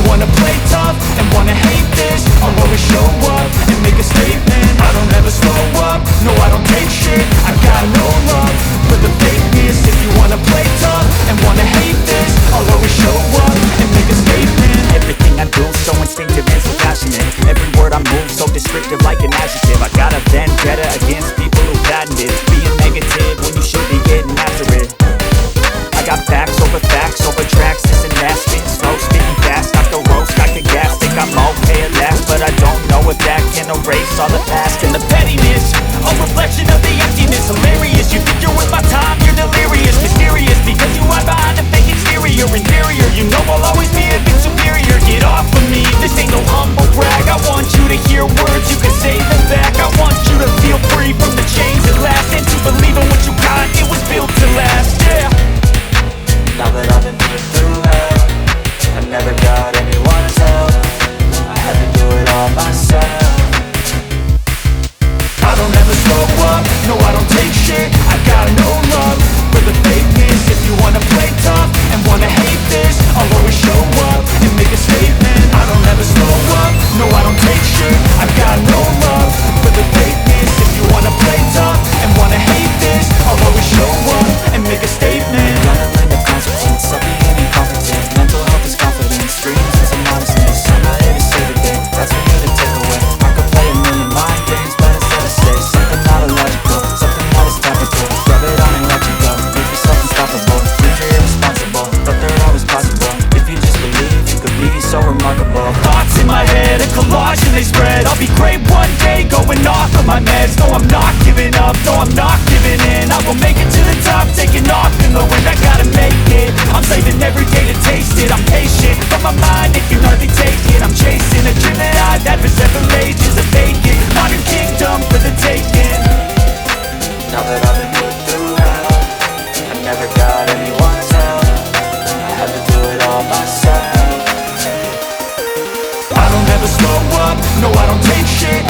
wanna play tough and wanna hate this, I'll always show up and make a statement. I don't ever slow up, no I don't take shit. I got no love for the fakeness. If you wanna play tough and wanna hate this, I'll always show up and make a statement. Everything I do so instinctive and so passionate. Every word I move so descriptive like an adjective. I got a vendetta against people who patented being negative when you should be getting after it. I got facts over tracks, this and that, spitting slow, spitting fast, I can roast, I can gas, think I'm okay at last, but I don't know if that can erase all the past and the pettiness, a reflection of the emptiness. Hilarious, you think you're worth my time, you're delirious, mysterious, because you hide behind a fake exterior. Inferior, you know I'll always be a bit superior. Get off of me, this ain't no humble brag. I want you to hear words, you can say them back. I want you to feel free from the chains at last, and to believe in what you got, it was built to last, yeah. Now that I've been through hell, I never got anyone's help. I had to do it all myself. I don't ever slow up, no I don't take shit. I got no love for the fakeness. If you wanna play tough and wanna hate this, I'll always show up and make a statement. I don't ever slow up, no I don't take shit. I got no love for the fakeness. If you wanna play tough and wanna hate this, I'll always show up and make a statement. Of being incompetent, mental health is confidence, dreams and some honestness. I'm not here to save the day, that's for you to take away. I could play a million mind games, but instead I say something not illogical, something that is topical. Rub it on and let you go, make yourself unstoppable. Dreams are irresponsible, but they're always possible. If you just believe, you could be so remarkable. Thoughts in my head, a collage and they spread. I'll be great one day, going off of my meds. No, I'm not giving up, no, I'm not giving in. I will make it to the top, taking off in the wind. I gotta make it, I'm saving every day to taste it. I'm patient, but my mind, it can hardly take it. I'm chasing a dream that I've had for several ages. A vacant, modern kingdom for the taking. Now that I've been put through hell, I never got anyone's help. I had to do it all myself. I don't ever slow up, no I don't take shit.